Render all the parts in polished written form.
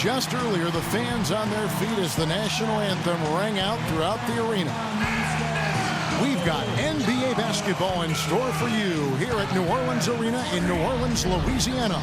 Just earlier, the fans on their feet as the national anthem rang out throughout the arena. We've got NBA basketball in store for you here at New Orleans Arena in New Orleans, Louisiana.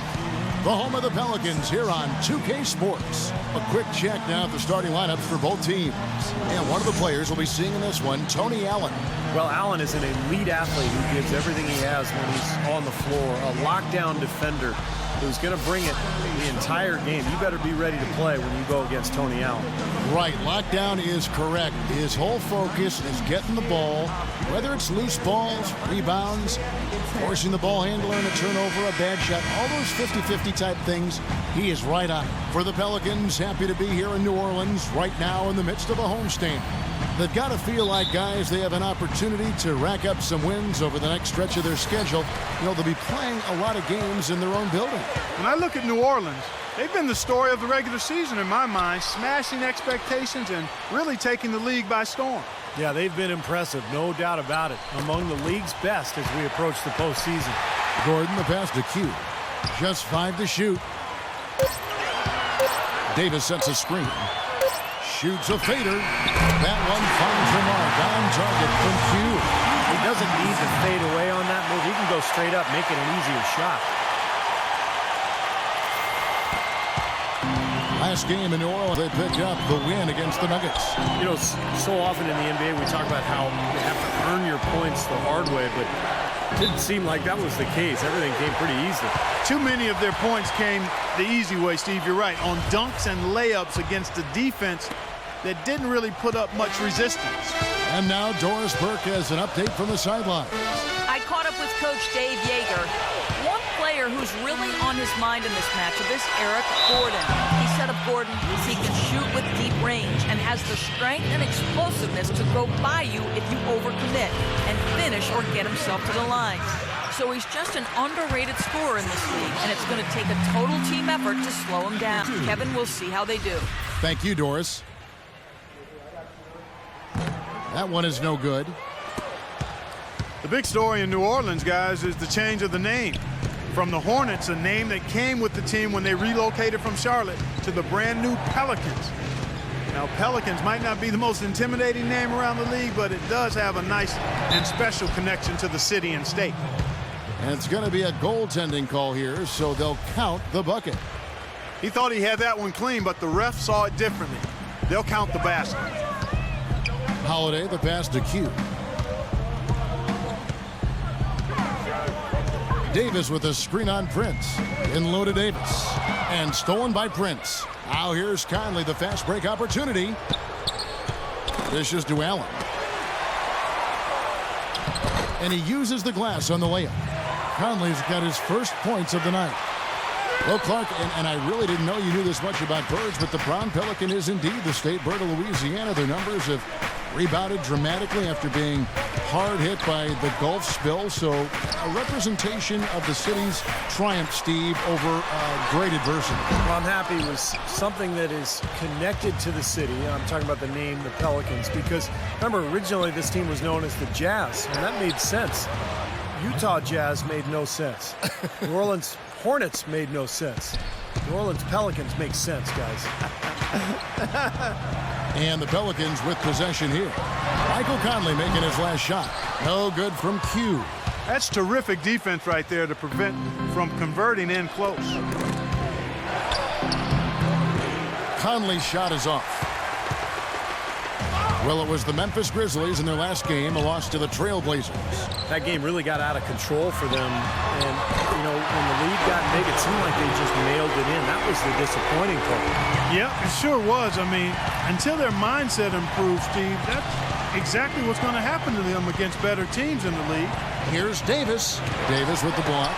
The home of the Pelicans here on 2K Sports. A quick check now at the starting lineups for both teams. And one of the players we'll be seeing in this one, Tony Allen. Well, Allen is an elite athlete who gives everything he has when he's on the floor. A lockdown defender who's going to bring it the entire game. You better be ready to play when you go against Tony Allen. Right, lockdown is correct. His whole focus is getting the ball, whether it's loose balls, rebounds, forcing the ball handler in a turnover, a bad shot, all those 50-50 type things, he is right on. For the Pelicans, happy to be here in New Orleans right now in the midst of a homestand. They've got to feel like, guys, they have an opportunity to rack up some wins over the next stretch of their schedule. You know, they'll be playing a lot of games in their own building. When I look at New Orleans, they've been the story of the regular season in my mind, smashing expectations and really taking the league by storm. Yeah, they've been impressive, no doubt about it. Among the league's best as we approach the postseason. Gordon, the pass to Q. Just 5 to shoot. Davis sets a screen. Shoots a fader. That one finds the mark on target from Q. He doesn't need to fade away on that move. He can go straight up, make it an easier shot. Last game in New Orleans, they picked up the win against the Nuggets. You know, so often in the NBA we talk about how you have to earn your points the hard way, but it didn't seem like that was the case. Everything came pretty easily. Too many of their points came the easy way, Steve. You're right. On dunks and layups against a defense that didn't really put up much resistance. And now Doris Burke has an update from the sideline. I caught up with Coach Dave Yeager. One player who's really on his mind in this matchup is Eric Gordon. He said of Gordon, he can shoot with deep range and has the strength and explosiveness to go by you if you overcommit and finish or get himself to the line. So he's just an underrated scorer in this league, and it's going to take a total team effort to slow him down. Kevin, will see how they do. Thank you, Doris. That one is no good. The big story in New Orleans, guys, is the change of the name. From the Hornets, a name that came with the team when they relocated from Charlotte, to the brand new Pelicans. Now, Pelicans might not be the most intimidating name around the league, but it does have a nice and special connection to the city and state. And it's going to be a goaltending call here, so they'll count the bucket. He thought he had that one clean, but the ref saw it differently. They'll count the basket. Holiday, the pass to Q. Davis with a screen on Prince. In low to Davis. And stolen by Prince. Now here's Conley, the fast break opportunity. Dishes to Allen. And he uses the glass on the layup. Conley's got his first points of the night. Well, Clark, and I really didn't know you knew this much about birds, but the brown pelican is indeed the state bird of Louisiana. Their numbers have rebounded dramatically after being hard hit by the Gulf spill. So a representation of the city's triumph, Steve, over great adversity. Well, I'm happy with something that is connected to the city. I'm talking about the name, the Pelicans, because remember, originally this team was known as the Jazz, and that made sense. Utah Jazz made no sense. New Orleans Hornets made no sense. New Orleans Pelicans make sense, guys. And the Pelicans with possession here. Michael Conley making his last shot. No good from Q. That's terrific defense right there to prevent from converting in close. Conley's shot is off. Well, it was the Memphis Grizzlies in their last game, a loss to the Trailblazers. That game really got out of control for them. And, you know, when the lead got big, it seemed like they just mailed it in. That was the disappointing part. Yeah, it sure was. I mean, until their mindset improves, Steve, that's exactly what's going to happen to them against better teams in the league. Here's Davis. Davis with the block.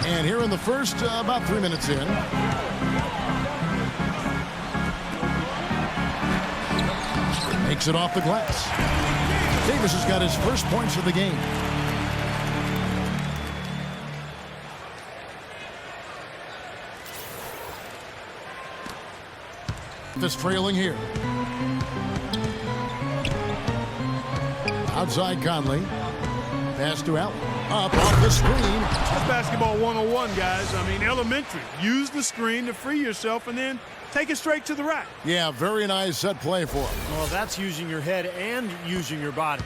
And here in the first, about 3 minutes in, makes it off the glass. Davis has got his first points of the game. This trailing here. Outside Conley. Pass to Allen. Up off the screen. That's basketball 101, guys. I mean, elementary. Use the screen to free yourself and then take it straight to the rack. Yeah, very nice set play for him. Well, that's using your head and using your body.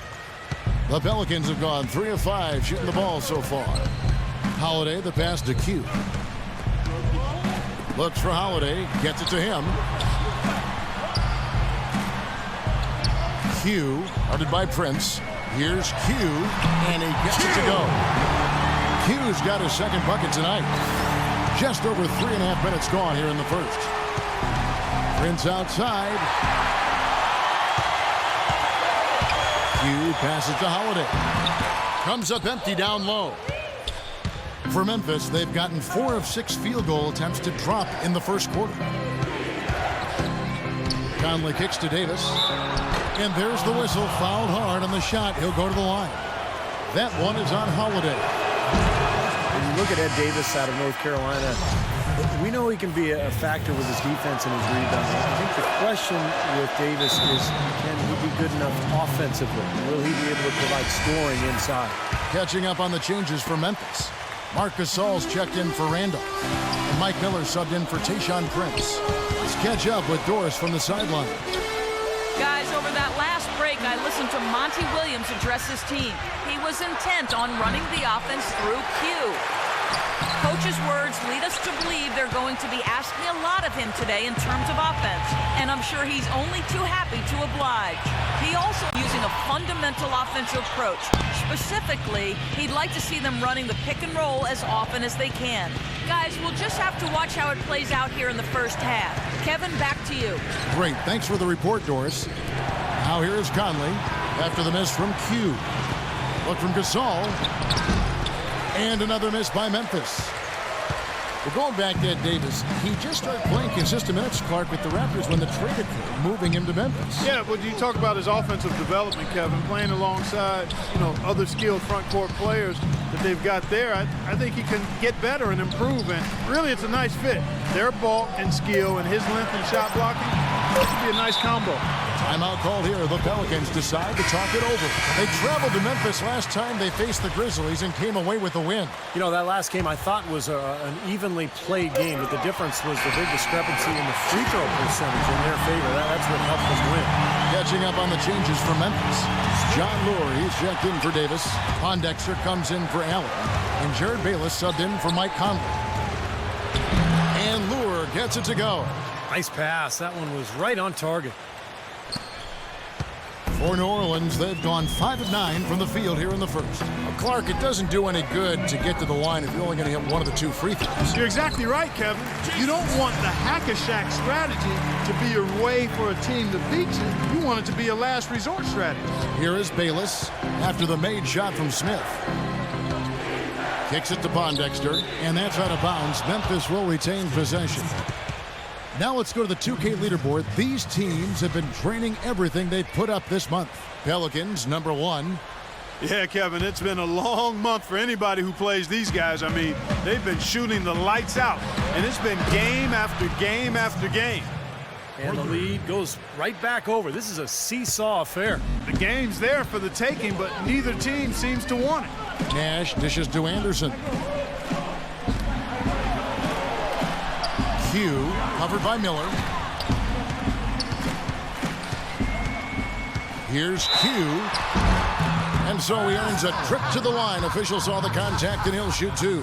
The Pelicans have gone 3 of 5 shooting the ball so far. Holiday, the pass to Q. Looks for Holiday, gets it to him. Q, guarded by Prince. Here's Q, and he gets it to go. Q's got his second bucket tonight. Just over 3.5 minutes gone here in the first. Prince outside. Q passes to Holiday. Comes up empty down low. For Memphis, they've gotten 4 of 6 field goal attempts to drop in the first quarter. Conley kicks to Davis. And there's the whistle. Fouled hard on the shot. He'll go to the line. That one is on Holiday. When you look at Ed Davis out of North Carolina, we know he can be a factor with his defense and his rebounding. I think the question with Davis is, can he be good enough offensively? Will he be able to provide scoring inside? Catching up on the changes for Memphis. Marc Gasol's checked in for Randolph. And Mike Miller subbed in for Tayshaun Prince. Let's catch up with Doris from the sideline. Guys, over that last break, I listened to Monty Williams address his team. He was intent on running the offense through Q. Coach's words lead us to believe they're going to be asking a lot of him today in terms of offense, and I'm sure he's only too happy to oblige. He also using a fundamental offensive approach. Specifically, he'd like to see them running the pick and roll as often as they can. Guys, we'll just have to watch how it plays out here in the first half. Kevin, back to you. Great. Thanks for the report, Doris. Now here is Conley after the miss from Q. Look from Gasol. And another miss by Memphis. We're going back to Ed Davis. He just started playing consistent minutes, Clark, with the Raptors when the trade occurred, moving him to Memphis. Yeah, but you talk about his offensive development, Kevin, playing alongside, other skilled front court players that they've got there. I think he can get better and improve, and really it's a nice fit. Their bulk and skill and his length and shot blocking, that could be a nice combo. Timeout called here. The Pelicans decide to talk it over. They traveled to Memphis last time they faced the Grizzlies and came away with a win. That last game I thought was an evenly played game, but the difference was the big discrepancy in the free throw percentage in their favor. That's what helped us win. Catching up on the changes for Memphis. John Lure, he's checked in for Davis. Pondexter comes in for Allen. And Jared Bayless subbed in for Mike Conley. And Lure gets it to go. Nice pass. That one was right on target. For New Orleans, they've gone 5 of 9 from the field here in the first. Clark, it doesn't do any good to get to the line if you're only going to hit one of the 2 free throws. You're exactly right, Kevin. You don't want the hack-a-shack strategy to be your way for a team to beat you. You want it to be a last resort strategy. Here is Bayless after the made shot from Smith. Kicks it to Pondexter, and that's out of bounds. Memphis will retain possession. Now let's go to the 2K leaderboard. These teams have been training everything they've put up this month. Pelicans, number 1. Yeah, Kevin, it's been a long month for anybody who plays these guys. I mean, they've been shooting the lights out, and it's been game after game after game. And the lead goes right back over. This is a seesaw affair. The game's there for the taking, but neither team seems to want it. Nash dishes to Anderson. Q, covered by Miller. Here's Q. And so he earns a trip to the line. Official saw the contact, and he'll shoot 2.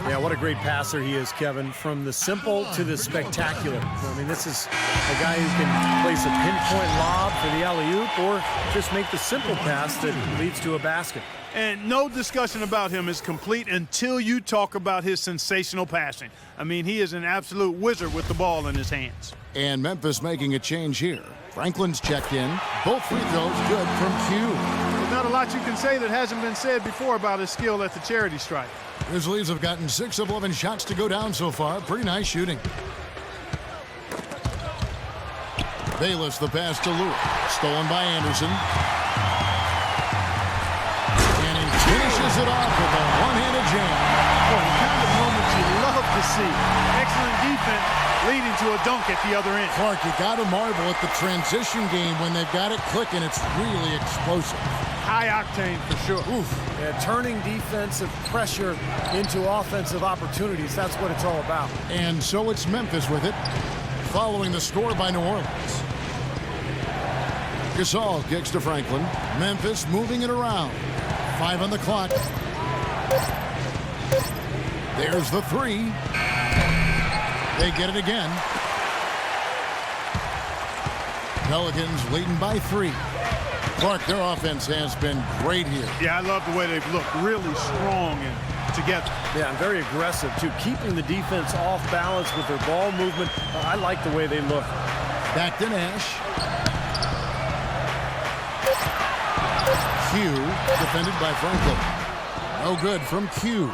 Yeah, what a great passer he is, Kevin. From the simple to the spectacular. I mean, this is a guy who can place a pinpoint lob for the alley-oop or just make the simple pass that leads to a basket. And no discussion about him is complete until you talk about his sensational passing. I mean, he is an absolute wizard with the ball in his hands. And Memphis making a change here. Franklin's checked in. Both free throws good from Q. There's not a lot you can say that hasn't been said before about his skill at the charity stripe. Grizzlies have gotten 6 of 11 shots to go down so far. Pretty nice shooting. Bayless the pass to Lure. Stolen by Anderson. And he finishes it off with a one-handed jam. Oh, the kind of moments you love to see. Excellent defense leading to a dunk at the other end. Clark, you got to marvel at the transition game when they've got it clicking. It's really explosive. high octane for sure. Oof. Yeah, turning defensive pressure into offensive opportunities. That's what it's all about. And so it's Memphis with it, following the score by New Orleans. Gasol kicks to Franklin. Memphis moving it around. 5 on the clock. There's the 3. They get it again. Pelicans leading by 3. Clark, their offense has been great here. Yeah, I love the way they've looked. Really strong and together. Yeah, and very aggressive, too. Keeping the defense off balance with their ball movement. I like the way they look. Back to Nash. Q, defended by Franklin. No good from Q.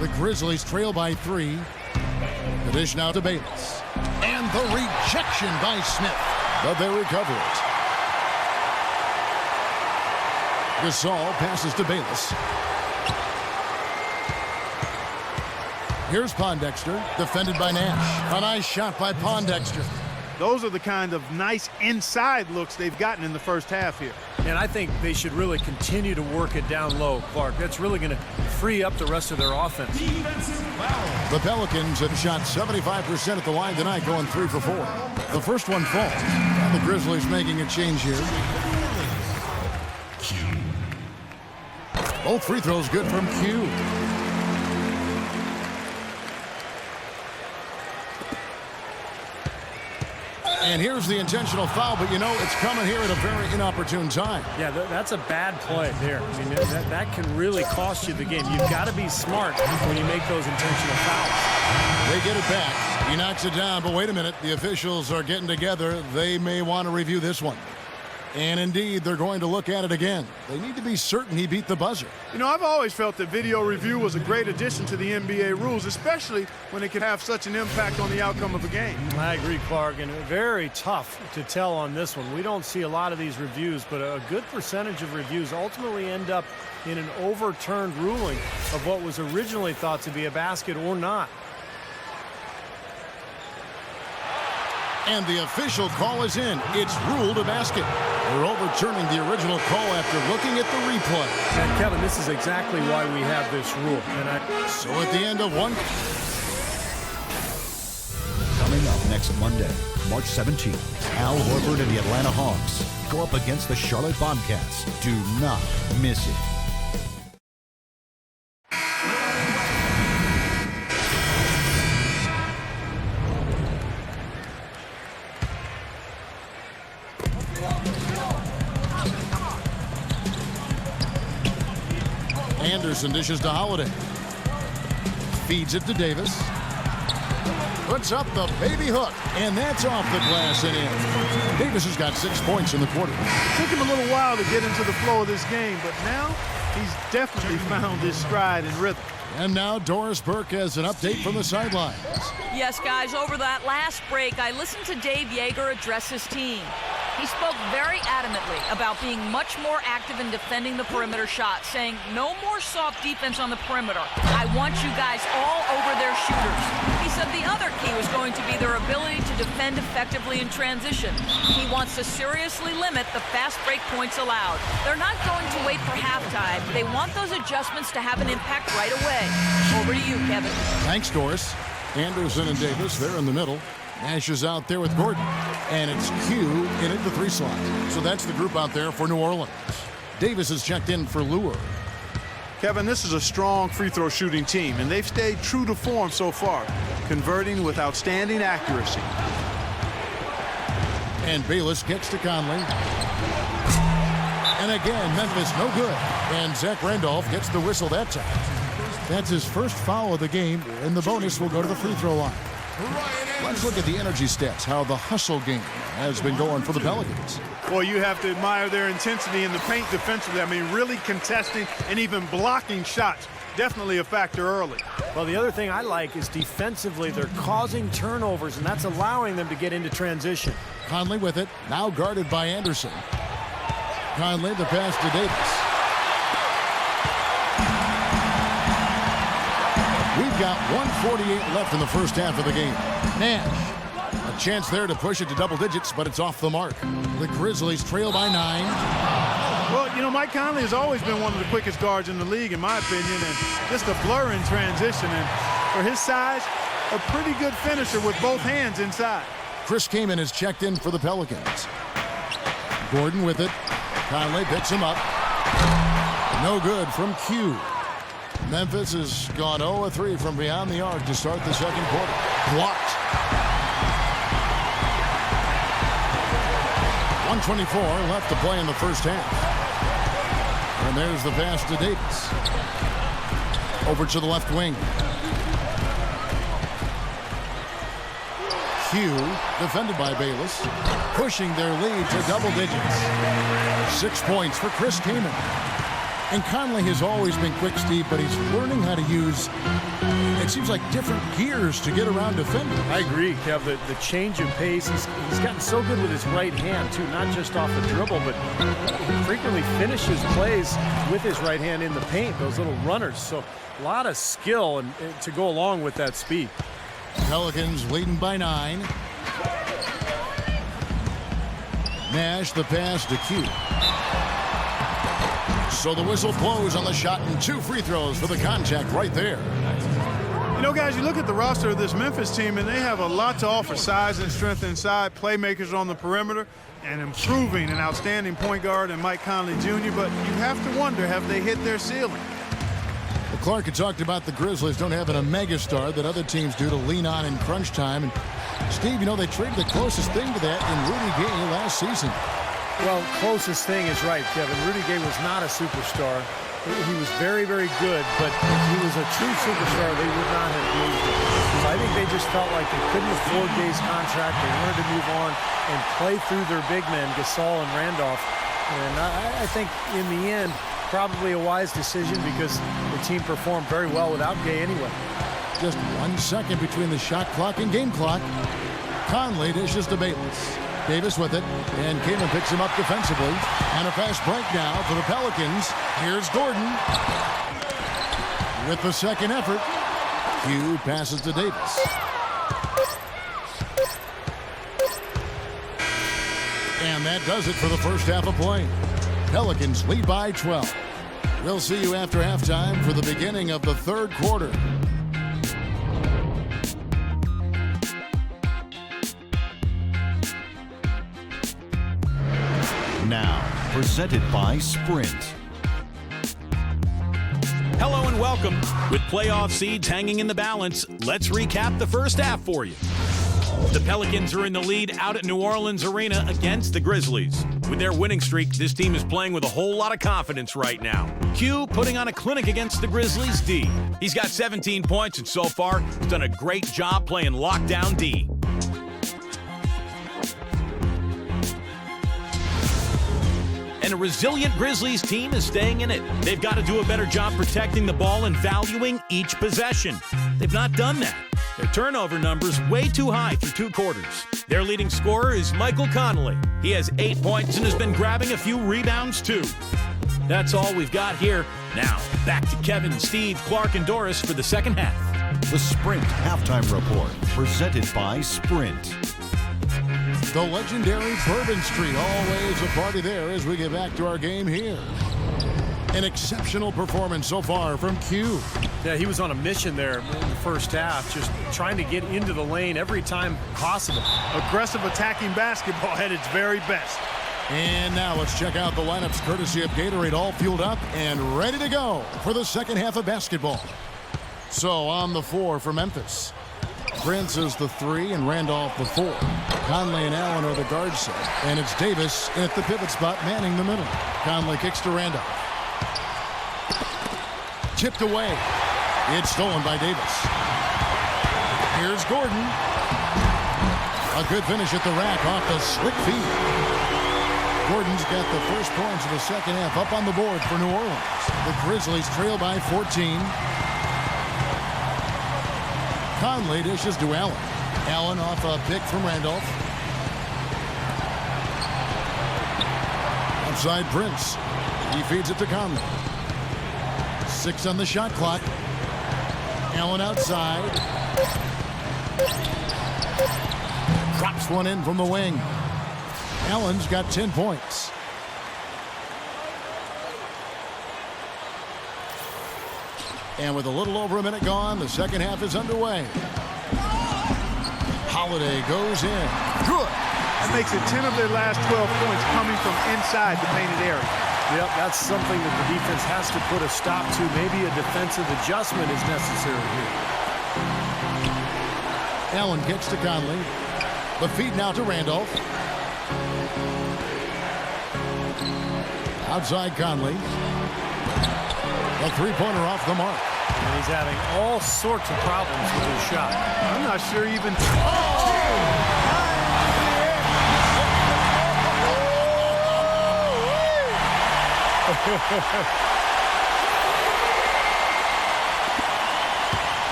The Grizzlies trail by 3. The dish now to Bayless. And the rejection by Smith. But they recover it. Gasol passes to Bayless. Here's Pondexter, defended by Nash. A nice shot by Pondexter. Those are the kind of nice inside looks they've gotten in the first half here. And I think they should really continue to work it down low, Clark. That's really going to free up the rest of their offense. The Pelicans have shot 75% at the line tonight, going 3 for 4. The first one falls. And the Grizzlies making a change here. Both free throws good from Q. And here's the intentional foul, but you know, it's coming here at a very inopportune time. Yeah, that's a bad play there. I mean, that can really cost you the game. You've got to be smart when you make those intentional fouls. They get it back. He knocks it down, but wait a minute. The officials are getting together. They may want to review this one. And indeed, they're going to look at it again. They need to be certain he beat the buzzer. You know, I've always felt that video review was a great addition to the NBA rules, especially when it can have such an impact on the outcome of a game. I agree, Clark, and very tough to tell on this one. We don't see a lot of these reviews, but a good percentage of reviews ultimately end up in an overturned ruling of what was originally thought to be a basket or not. And the official call is in. It's ruled a basket. They're overturning the original call after looking at the replay. And Kevin, this is exactly why we have this rule. So at the end of one. Coming up next Monday, March 17th, Al Horford and the Atlanta Hawks go up against the Charlotte Bobcats. Do not miss it. Anderson dishes to Holiday. Feeds it to Davis. Puts up the baby hook, and that's off the glass and in. Davis has got 6 points in the quarter. It took him a little while to get into the flow of this game, but now he's definitely found his stride and rhythm. And now Doris Burke has an update from the sidelines. Yes, guys, over that last break, I listened to Dave Joerger address his team. He spoke very adamantly about being much more active in defending the perimeter shot, saying no more soft defense on the perimeter. I want you guys all over their shooters. He said the other key was going to be their ability to defend effectively in transition. He wants to seriously limit the fast break points allowed. They're not going to wait for halftime. They want those adjustments to have an impact right away. Over to you, Kevin. Thanks, Doris. Anderson and Davis, they're in the middle. Nash is out there with Gordon. And it's Q in at the 3 slot. So that's the group out there for New Orleans. Davis has checked in for Lure. Kevin, this is a strong free throw shooting team, and they've stayed true to form so far, converting with outstanding accuracy. And Bayless kicks to Conley. And again, Memphis no good. And Zach Randolph gets the whistle that time. That's his first foul of the game, and the bonus will go to the free throw line. Let's look at the energy stats, how the hustle game has been going for the Pelicans. Well, you have to admire their intensity in the paint defensively. I mean, really contesting and even blocking shots. Definitely a factor early. Well, the other thing I like is defensively, they're causing turnovers, and that's allowing them to get into transition. Conley with it, now guarded by Anderson. Conley, the pass to Davis. We've got 1:48 left in the first half of the game. Nash, a chance there to push it to double digits, but it's off the mark. The Grizzlies trail by 9. Well, you know, Mike Conley has always been one of the quickest guards in the league, in my opinion, and just a blur in transition. And for his size, a pretty good finisher with both hands inside. Chris Kaman has checked in for the Pelicans. Gordon with it. Conley picks him up. No good from Q. Memphis has gone 0-3 from beyond the arc to start the second quarter. Blocked. 1:24 left to play in the first half. And there's the pass to Davis. Over to the left wing. Q, defended by Bayless, pushing their lead to double digits. 6 points for Chris Kaman. And Conley has always been quick, Steve, but he's learning how to use, it seems like, different gears to get around defenders. I agree, Kev. The change of pace, he's gotten so good with his right hand, too, not just off the dribble, but he frequently finishes plays with his right hand in the paint, those little runners. So a lot of skill and to go along with that speed. Pelicans leading by 9. Nash the pass to Q. So the whistle blows on the shot and 2 free throws for the contact right there. You know, guys, you look at the roster of this Memphis team, and they have a lot to offer: size and strength inside, playmakers on the perimeter, and improving an outstanding point guard in Mike Conley Jr. But you have to wonder, have they hit their ceiling? Well, Clark had talked about the Grizzlies don't have a megastar that other teams do to lean on in crunch time. And Steve, you know, they traded the closest thing to that in Rudy Gay last season. Well, closest thing is right, Kevin. Rudy Gay was not a superstar. He was very, very good, but if he was a true superstar, they would not have moved him. So I think they just felt like they couldn't afford Gay's contract. They wanted to move on and play through their big men, Gasol and Randolph. And I think in the end, probably a wise decision because the team performed very well without Gay anyway. Just 1 second between the shot clock and game clock. Conley dishes to Bayless. Davis with it, and Kaman picks him up defensively. And a fast break now for the Pelicans. Here's Gordon with the second effort. Q passes to Davis. And that does it for the first half of play. Pelicans lead by 12. We'll see you after halftime for the beginning of the third quarter. Now, presented by Sprint. Hello and welcome. With playoff seeds hanging in the balance, let's recap the first half for you. The Pelicans are in the lead out at New Orleans Arena against the Grizzlies. With their winning streak, this team is playing with a whole lot of confidence right now. Q putting on a clinic against the Grizzlies D. He's got 17 points and so far has done a great job playing lockdown D. And a resilient Grizzlies team is staying in it. They've got to do a better job protecting the ball and valuing each possession. They've not done that. Their turnover number's way too high through 2 quarters. Their leading scorer is Michael Conley. He has 8 points and has been grabbing a few rebounds too. That's all we've got here. Now, back to Kevin, Steve, Clark, and Doris for the second half. The Sprint Halftime Report, presented by Sprint. The legendary Bourbon Street, always a party there as we get back to our game here. An exceptional performance so far from Q. Yeah, he was on a mission there in the first half, just trying to get into the lane every time possible. Aggressive attacking basketball at its very best. And now let's check out the lineups courtesy of Gatorade, all fueled up and ready to go for the second half of basketball. So on the floor for Memphis, Prince is the 3 and Randolph the 4. Conley and Allen are the guard set. And it's Davis at the pivot spot manning the middle. Conley kicks to Randolph. Tipped away. It's stolen by Davis. Here's Gordon. A good finish at the rack off the slick feed. Gordon's got the first points of the second half up on the board for New Orleans. The Grizzlies trail by 14. Conley dishes to Allen. Allen off a pick from Randolph. Outside Prince. He feeds it to Conley. 6 on the shot clock. Allen outside. Drops one in from the wing. Allen's got 10 points. And with a little over a minute gone, the second half is underway. Holiday goes in. Good. That makes it 10 of their last 12 points coming from inside the painted area. Yep, that's something that the defense has to put a stop to. Maybe a defensive adjustment is necessary here. Allen kicks to Conley. The feed now to Randolph. Outside Conley. A three-pointer off the mark. And he's having all sorts of problems with his shot. I'm not sure even...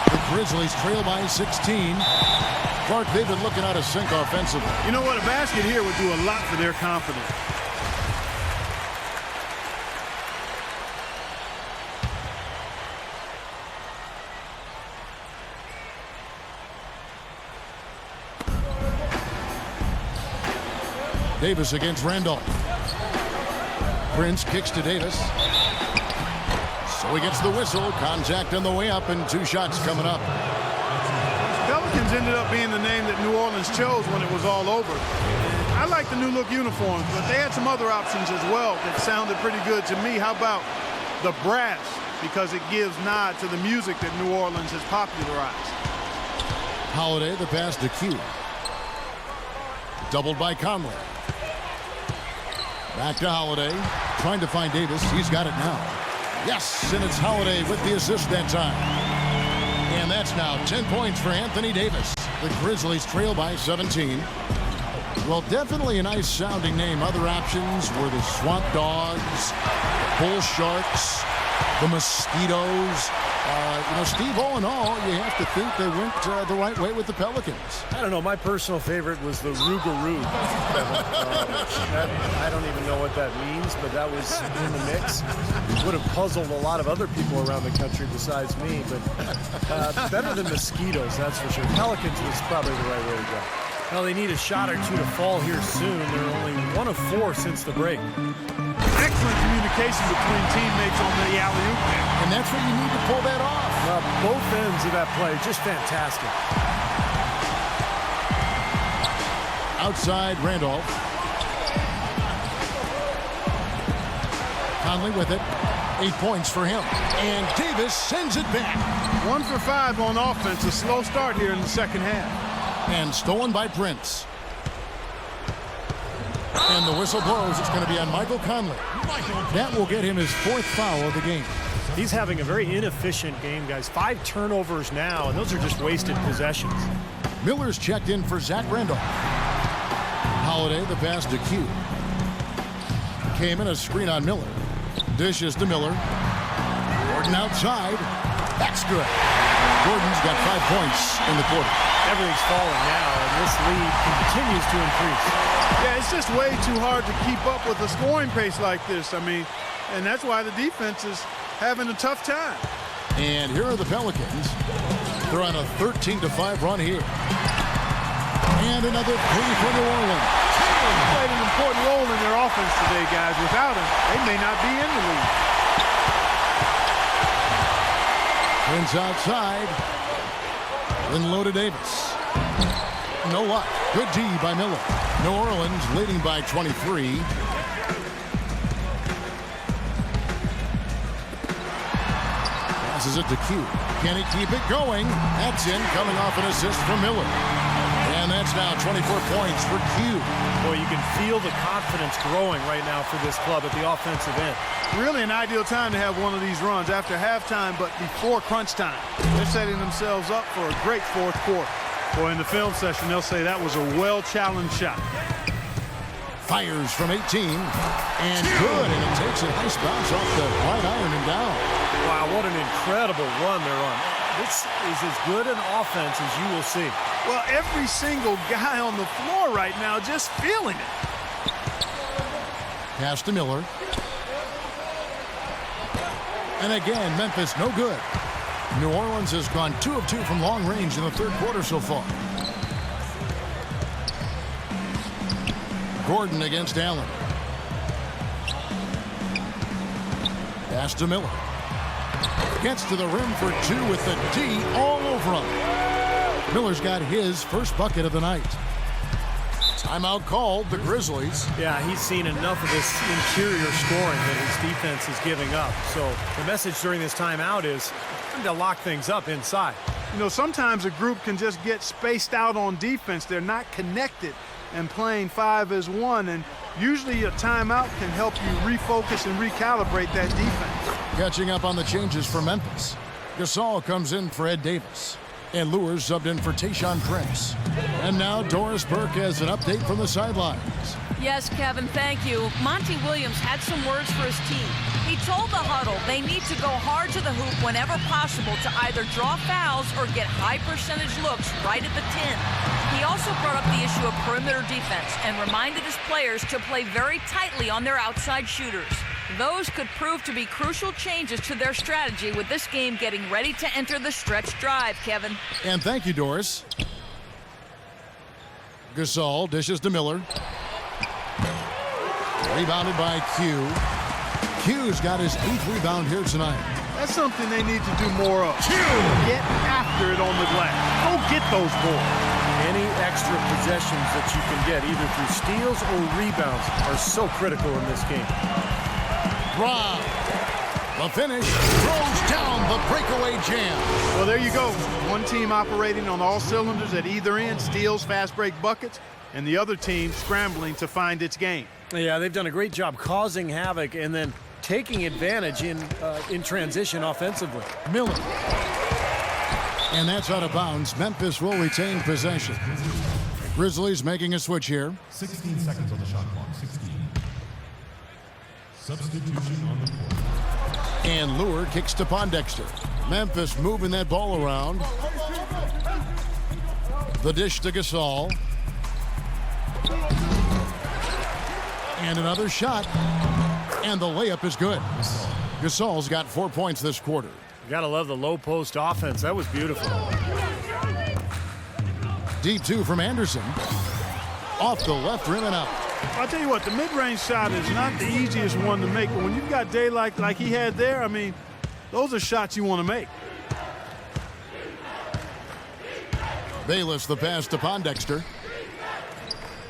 The Grizzlies trail by 16. Clark, they've been looking out of sync offensively. You know what? A basket here would do a lot for their confidence. Davis against Randolph. Prince kicks to Davis. So he gets the whistle. Contact on the way up and 2 shots coming up. Pelicans ended up being the name that New Orleans chose when it was all over. I like the new look uniforms, but they had some other options as well that sounded pretty good to me. How about the brass? Because it gives nod to the music that New Orleans has popularized. Holiday, the pass to Q. Doubled by Conley. Back to Holiday. Trying to find Davis. He's got it now. Yes, and it's Holiday with the assist that time. And that's now 10 points for Anthony Davis. The Grizzlies trail by 17. Well, definitely a nice sounding name. Other options were the Swamp Dogs, the Bull Sharks, the Mosquitoes. Steve, all in all, you have to think they went the right way with the Pelicans. I don't know. My personal favorite was the Rougarou. I don't even know what that means, but that was in the mix. It would have puzzled a lot of other people around the country besides me, but better than Mosquitoes, that's for sure. Pelicans was probably the right way to go. Well, they need a shot or two to fall here soon. They're only 1 of 4 since the break. Excellent communication between teammates on the alley-oop. And that's what you need to pull that off. Both ends of that play, just fantastic. Outside Randolph. Conley with it. 8 points for him. And Davis sends it back. 1 for 5 on offense. A slow start here in the second half. And stolen by Prince. And the whistle blows. It's going to be on Michael Conley. That will get him his 4th foul of the game. He's having a very inefficient game, guys. 5 turnovers now, and those are just wasted possessions. Miller's checked in for Zach Randolph. Holiday, the pass to Q. Came in a screen on Miller. Dishes to Miller. Gordon outside. That's good. Gordon's got 5 points in the quarter. Everything's falling now, and this lead continues to increase. Yeah, it's just way too hard to keep up with a scoring pace like this. And that's why the defense is having a tough time. And here are the Pelicans. They're on a 13-5 run here. And another 3 for New Orleans. Played an important role in their offense today, guys. Without him, they may not be in the league. Prince outside. Then low to Davis. No luck. Good D by Miller. New Orleans leading by 23. Passes it to Q. Can he keep it going? That's in, coming off an assist from Miller. And that's now 24 points for Q. Boy, you can feel the confidence growing right now for this club at the offensive end. Really an ideal time to have one of these runs after halftime, but before crunch time. They're setting themselves up for a great 4th quarter. Boy, in the film session, they'll say that was a well-challenged shot. Fires from 18. And good. And it takes a nice bounce off the right iron and down. Wow, what an incredible run they're on. This is as good an offense as you will see. Well, every single guy on the floor right now just feeling it. Pass to Miller. And again, Memphis no good. New Orleans has gone 2 of 2 from long range in the 3rd quarter so far. Gordon against Allen. Pass to Miller. Gets to the rim for two with the D all over him. Miller's got his first bucket of the night. Timeout called, the Grizzlies. Yeah, he's seen enough of this interior scoring that his defense is giving up. So the message during this timeout is time to lock things up inside. You know, sometimes a group can just get spaced out on defense. They're not connected and playing 5 as 1, and usually a timeout can help you refocus and recalibrate that defense. Catching up on the changes for Memphis. Gasol comes in for Ed Davis. And Lures subbed in for Tayshaun Prince. And now Doris Burke has an update from the sidelines. Yes, Kevin, thank you. Monty Williams had some words for his team. He told the huddle they need to go hard to the hoop whenever possible to either draw fouls or get high percentage looks right at the 10. He also brought up the issue of perimeter defense and reminded his players to play very tightly on their outside shooters. Those could prove to be crucial changes to their strategy with this game getting ready to enter the stretch drive, Kevin. And thank you, Doris. Gasol dishes to Miller. Rebounded by Q. Q's got his 8th rebound here tonight. That's something they need to do more of. Get after it on the glass. Go get those boards. Any extra possessions that you can get, either through steals or rebounds, are so critical in this game. Brown. The finish throws down the breakaway jam. Well, there you go. One team operating on all cylinders at either end, steals, fast break buckets, and the other team scrambling to find its game. Yeah, they've done a great job causing havoc and then taking advantage in transition offensively. Miller. And that's out of bounds. Memphis will retain possession. Grizzlies making a switch here. 16 seconds on the shot clock. 16. Substitution on the court. And Lure kicks to Pondexter. Memphis moving that ball around. The dish to Gasol. And another shot. And the layup is good. Gasol's got 4 points this quarter. You gotta love the low post offense. That was beautiful. Deep 2 from Anderson. Off the left rim and out. I'll tell you what, the mid-range shot is not the easiest one to make, but when you've got daylight like he had there, I mean, those are shots you want to make. Bayless the pass to Pondexter.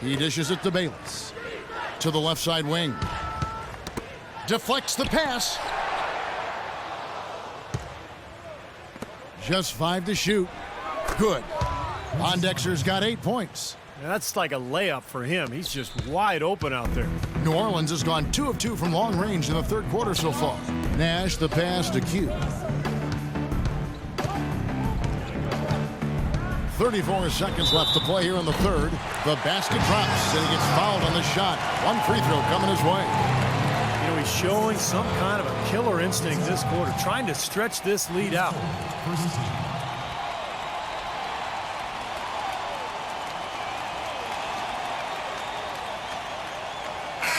He dishes it to Bayless. To the left side wing. Deflects the pass. Just 5 to shoot. Good. Pondexter's got 8 points. That's like a layup for him. He's just wide open out there. New Orleans has gone 2 of 2 from long range in the third quarter so far. Nash the pass to Q. 34 seconds left to play here in the third. The basket drops and he gets fouled on the shot. One free throw coming his way. You know, he's showing some kind of a killer instinct this quarter, trying to stretch this lead out. First team.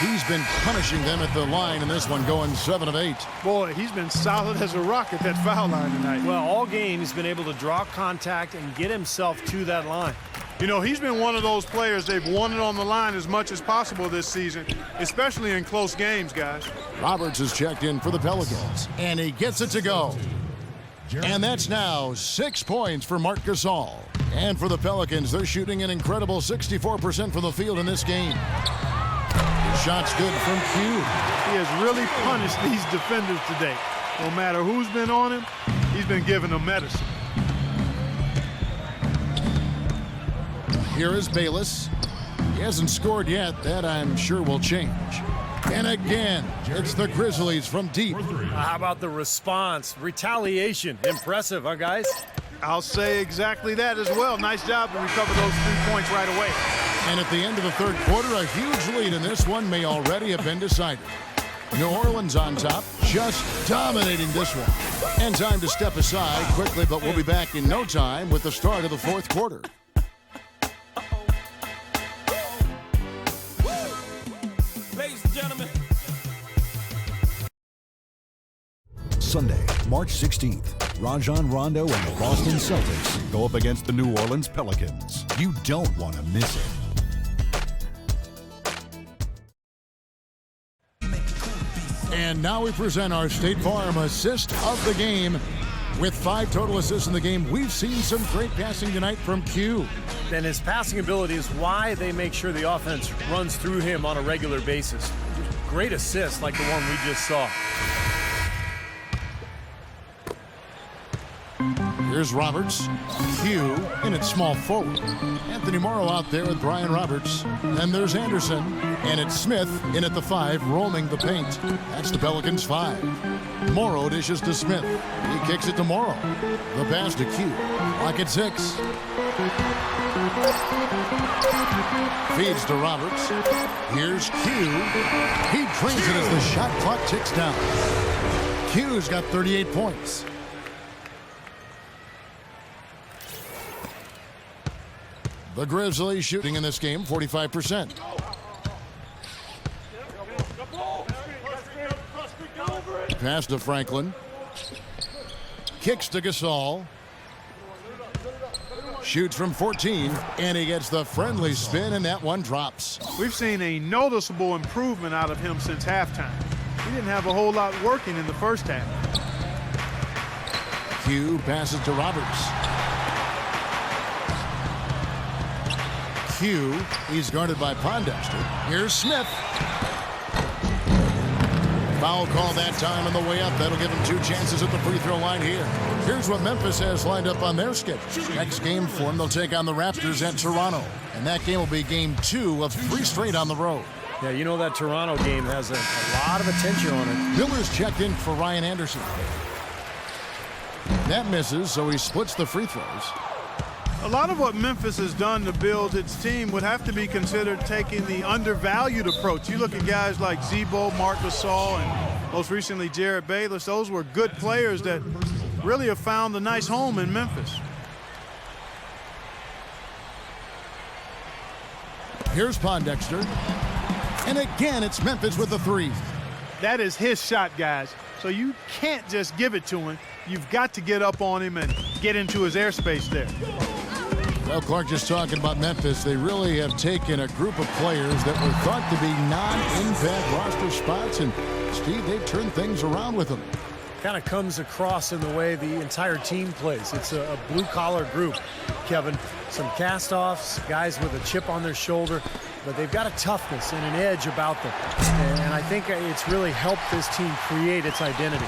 He's been punishing them at the line in this one, going 7 of 8. Boy, he's been solid as a rock at that foul line tonight. Well, all game he's been able to draw contact and get himself to that line. You know, he's been one of those players they've wanted on the line as much as possible this season, especially in close games, guys. Roberts has checked in for the Pelicans, and he gets it to go. And that's now 6 points for Marc Gasol. And for the Pelicans, they're shooting an incredible 64% from the field in this game. Shot's good from Q. He has really punished these defenders today. No matter who's been on him, he's been giving them medicine. Here is Bayless. He hasn't scored yet. That, I'm sure, will change. And again, it's the Grizzlies from deep. How about the response? Retaliation. Impressive, huh, guys? I'll say exactly that as well. Nice job to recover those 3 points right away. And at the end of the third quarter, a huge lead in this one may already have been decided. New Orleans on top, just dominating this one. And time to step aside quickly, but we'll be back in no time with the start of the fourth quarter. Ladies and gentlemen. Sunday, March 16th, Rajon Rondo and the Boston Celtics go up against the New Orleans Pelicans. You don't want to miss it. And now we present our State Farm assist of the game. With 5 total assists in the game, we've seen some great passing tonight from Q. And his passing ability is why they make sure the offense runs through him on a regular basis. Great assist like the one we just saw. Here's Roberts. Q in at small forward. Anthony Morrow out there with Brian Roberts. And there's Anderson. And it's Smith in at the 5, roaming the paint. That's the Pelicans 5. Morrow dishes to Smith. He kicks it to Morrow. The pass to Q. Clock at 6. Feeds to Roberts. Here's Q. He drains it as the shot clock ticks down. Q's got 38 points. The Grizzlies shooting in this game 45%. Pass to Franklin. Kicks to Gasol. Shoots from 14, and he gets the friendly spin, and that one drops. We've seen a noticeable improvement out of him since halftime. He didn't have a whole lot working in the first half. Q passes to Roberts. Q, he's guarded by Pondexter. Here's Smith. Foul call that time on the way up. That'll give him 2 chances at the free throw line here. Here's what Memphis has lined up on their schedule. Next game for them, they'll take on the Raptors at Toronto. And that game will be game 2 of 3 straight on the road. Yeah, you know that Toronto game has a lot of attention on it. Miller's checked in for Ryan Anderson. That misses, so he splits the free throws. A lot of what Memphis has done to build its team would have to be considered taking the undervalued approach. You look at guys like Zebo, Marc Gasol, and most recently Jared Bayless. Those were good players that really have found a nice home in Memphis. Here's Pondexter. And again, it's Memphis with the 3. That is his shot, guys. So you can't just give it to him. You've got to get up on him and get into his airspace there. Well, Clark, just talking about Memphis, they really have taken a group of players that were thought to be non-impact roster spots, and Steve, they've turned things around with them. Kind of comes across in the way the entire team plays. It's a blue-collar group, Kevin. Some cast-offs, guys with a chip on their shoulder, but they've got a toughness and an edge about them. And I think it's really helped this team create its identity.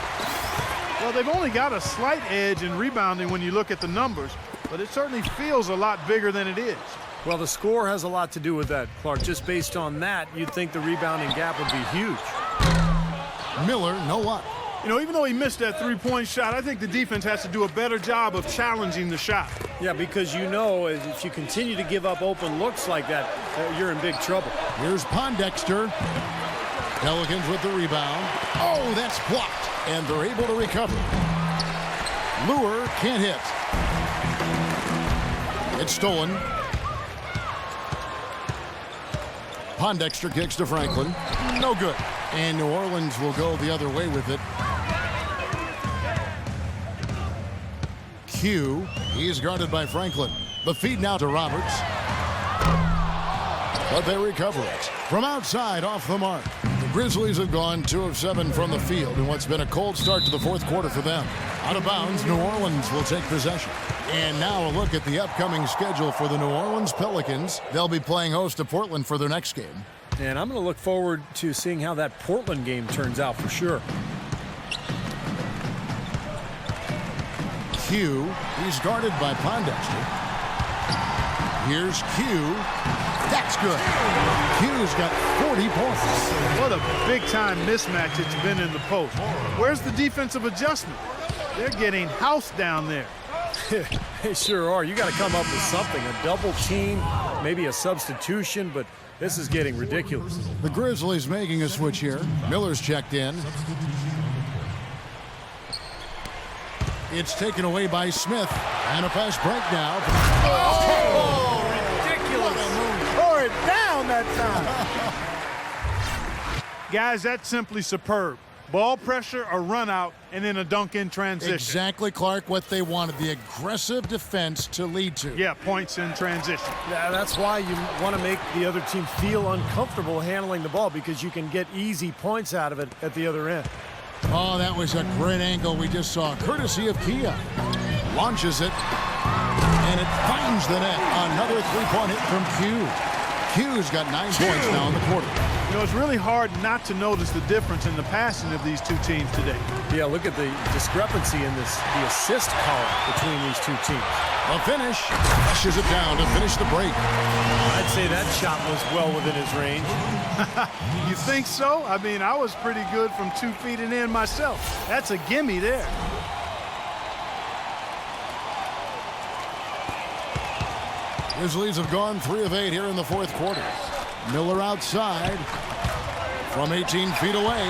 Well, they've only got a slight edge in rebounding when you look at the numbers, but it certainly feels a lot bigger than it is. Well, the score has a lot to do with that, Clark. Just based on that, you'd think the rebounding gap would be huge. Miller, no luck. You know, even though he missed that 3-point shot, I think the defense has to do a better job of challenging the shot. Yeah, because you know if you continue to give up open looks like that, you're in big trouble. Here's Pondexter. Pelicans with the rebound. Oh, that's blocked, and they're able to recover. Lure can't hit. It's stolen. Pondexter kicks to Franklin. No good. And New Orleans will go the other way with it. Q, he's guarded by Franklin. The feed now to Roberts. But they recover it. From outside, off the mark. The Grizzlies have gone 2 of 7 from the field in what's been a cold start to the 4th quarter for them. Out of bounds, New Orleans will take possession. And now a look at the upcoming schedule for the New Orleans Pelicans. They'll be playing host to Portland for their next game. And I'm going to look forward to seeing how that Portland game turns out for sure. Q, he's guarded by Pondexter. Here's Q. That's good. Q's got 40 points. What a big-time mismatch it's been in the post. Where's the defensive adjustment? They're getting housed down there. They sure are. You got to come up with something. A double team, maybe a substitution, but this is getting ridiculous. The Grizzlies making a switch here. Miller's checked in. It's taken away by Smith. And a fast break now. Oh, ridiculous. Tore it down that time. Guys, that's simply superb. Ball pressure, a run out, and then a dunk in transition. Exactly, Clark, what they wanted. The aggressive defense to lead to. Yeah, points in transition. Yeah, that's why you want to make the other team feel uncomfortable handling the ball, because you can get easy points out of it at the other end. Oh, that was a great angle we just saw, courtesy of Kia. Launches it, and it finds the net. Another three-point hit from Q. Q's got 9 points now in the quarter. You know, it's really hard not to notice the difference in the passing of these two teams today. Yeah, look at the discrepancy in the assist column between these two teams. The finish, pushes it down to finish the break. I'd say that shot was well within his range. You think so? I mean, I was pretty good from 2 feet and in myself. That's a gimme there. Grizzlies have gone 3 of 8 here in the fourth quarter. Miller outside from 18 feet away.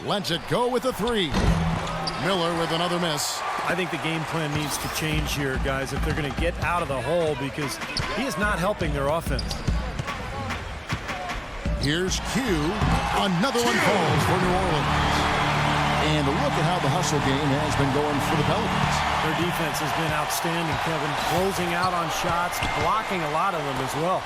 Lets it go with a 3. Miller with another miss. I think the game plan needs to change here, guys, if they're going to get out of the hole, because he is not helping their offense. Here's Q. Another one falls for New Orleans. And look at how the hustle game has been going for the Pelicans. Their defense has been outstanding, Kevin. Closing out on shots, blocking a lot of them as well.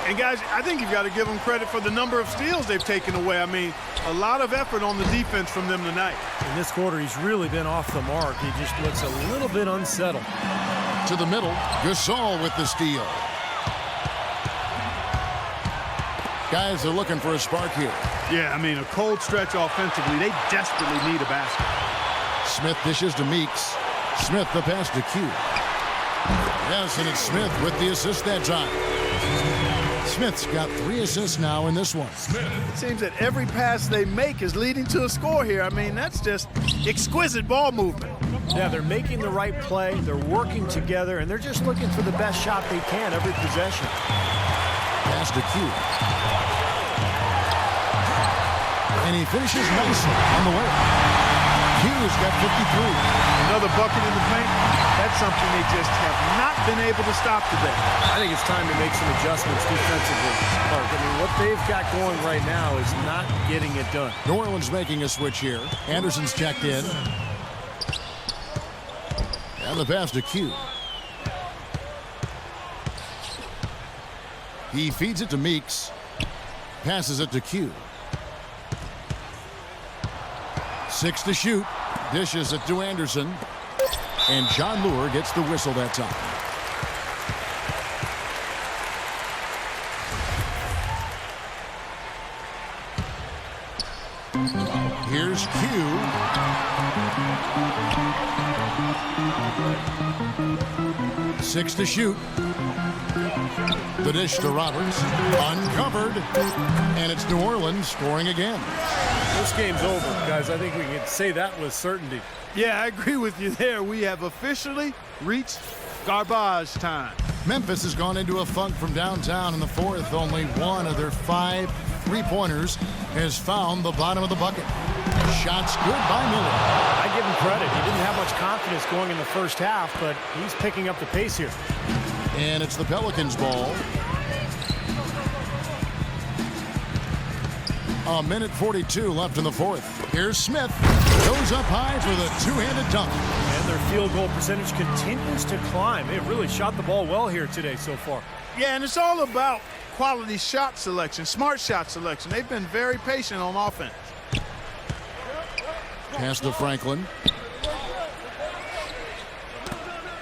And guys, I think you've got to give them credit for the number of steals they've taken away. I mean, a lot of effort on the defense from them tonight. In this quarter, he's really been off the mark. He just looks a little bit unsettled. To the middle, Gasol with the steal. Guys are looking for a spark here. Yeah, I mean, a cold stretch offensively. They desperately need a basket. Smith dishes to Meeks. Smith the pass to Q. Yes, and it's Smith with the assist that time. Smith's got 3 assists now in this one. It seems that every pass they make is leading to a score here. I mean, that's just exquisite ball movement. Yeah, they're making the right play. They're working together, and they're just looking for the best shot they can every possession. Pass to Q. And he finishes nicely on the way. Q's got 53. Another bucket in the paint. That's something they just have not been able to stop today. I think it's time to make some adjustments defensively, Clark. I mean, what they've got going right now is not getting it done. New Orleans making a switch here. Anderson's checked in. And the pass to Q. He feeds it to Meeks. Passes it to Q. 6 to shoot. Dishes it to Anderson. And John Lure gets the whistle that time. Here's Q. 6 to shoot. The dish to Roberts. Uncovered. And it's New Orleans scoring again. This game's over, guys. I think we can say that with certainty. Yeah, I agree with you there. We have officially reached garbage time. Memphis has gone into a funk from downtown in the fourth. Only one of their 5 3-pointers has found the bottom of the bucket. Shots good by Miller. I give him credit. He didn't have much confidence going in the first half, but he's picking up the pace here. And it's the Pelicans' ball. A minute 42 left in the fourth. Here's Smith. Goes up high for the two-handed dunk. And their field goal percentage continues to climb. They've really shot the ball well here today so far. Yeah, and it's all about quality shot selection, smart shot selection. They've been very patient on offense. Pass to Franklin.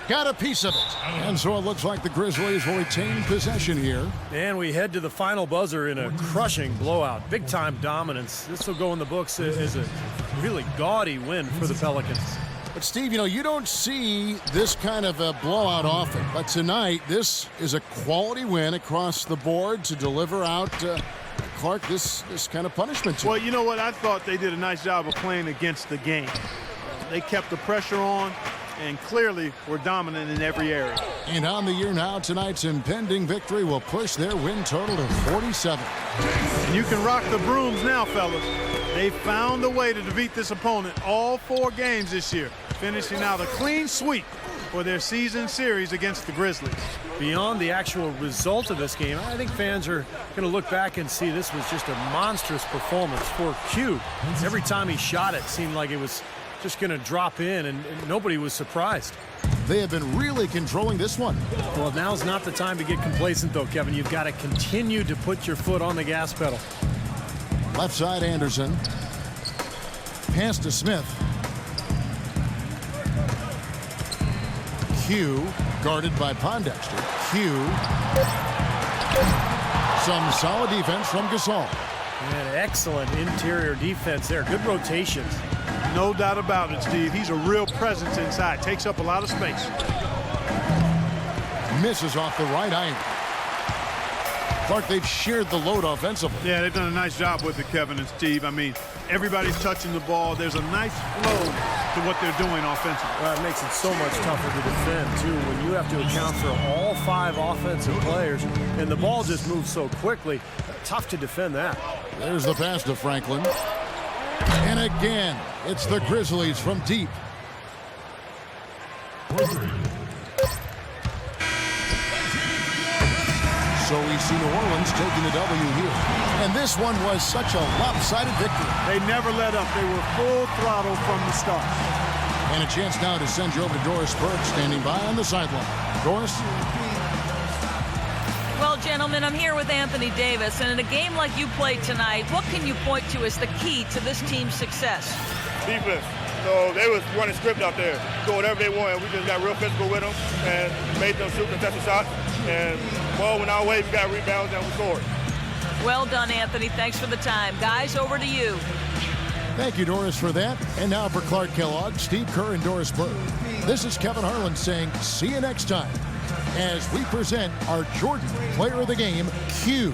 Got a piece of it. And so it looks like the Grizzlies will retain possession here. And we head to the final buzzer in a crushing blowout. Big-time dominance. This will go in the books as a really gaudy win for the Pelicans. But, Steve, you know, you don't see this kind of a blowout often. But tonight, this is a quality win across the board to deliver out, Clark, this kind of punishment to Well, you know what? I thought they did a nice job of playing against the game. They kept the pressure on and clearly were dominant in every area. And on the year now, tonight's impending victory will push their win total to 47. And you can rock the brooms now, fellas. They found a way to defeat this opponent all 4 games this year, finishing out a clean sweep for their season series against the Grizzlies. Beyond the actual result of this game, I think fans are going to look back and see this was just a monstrous performance for Q. Every time he shot it seemed like it was just going to drop in, and nobody was surprised. They have been really controlling this one. Well, now's not the time to get complacent, though, Kevin. You've got to continue to put your foot on the gas pedal. Left side, Anderson. Pass to Smith. Q, guarded by Pondexter. Q. Some solid defense from Gasol. And excellent interior defense there. Good rotations. No doubt about it, Steve. He's a real presence inside. Takes up a lot of space. Misses off the right iron. Clark, they've shared the load offensively. Yeah, they've done a nice job with it, Kevin and Steve. I mean, everybody's touching the ball. There's a nice flow to what they're doing offensively. Well, it makes it so much tougher to defend, too, when you have to account for all 5 offensive players, and the ball just moves so quickly. Tough to defend that. There's the pass to Franklin. And again, it's the Grizzlies from deep. So we see New Orleans taking the W here. And this one was such a lopsided victory. They never let up. They were full throttle from the start. And a chance now to send you over to Doris Burke, standing by on the sideline. Doris? Well, gentlemen, I'm here with Anthony Davis, and in a game like you played tonight, what can you point to as the key to this team's success? Defense. So they was running script out there, do whatever they wanted. We just got real physical with them and made them shoot contested shots. And ball went our way, we got rebounds and we scored. Well done, Anthony. Thanks for the time. Guys, over to you. Thank you, Doris, for that. And now for Clark Kellogg, Steve Kerr, and Doris Burke. This is Kevin Harlan saying see you next time as we present our Jordan Player of the Game, Q.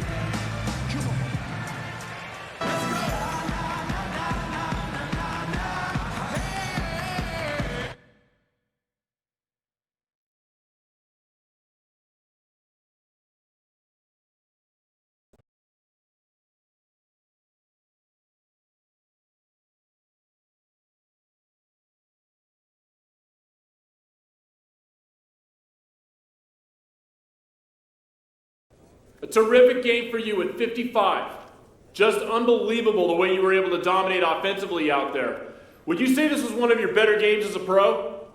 A terrific game for you at 55. Just unbelievable the way you were able to dominate offensively out there. Would you say this was one of your better games as a pro?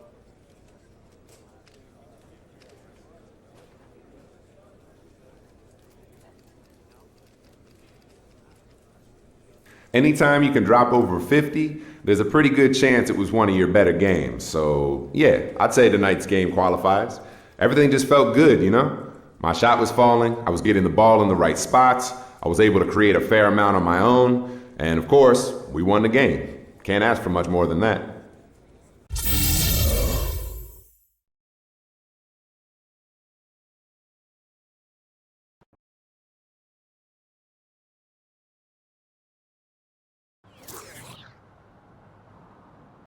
Anytime you can drop over 50, there's a pretty good chance it was one of your better games. So, yeah, I'd say tonight's game qualifies. Everything just felt good, you know? My shot was falling, I was getting the ball in the right spots, I was able to create a fair amount on my own, and of course, we won the game. Can't ask for much more than that.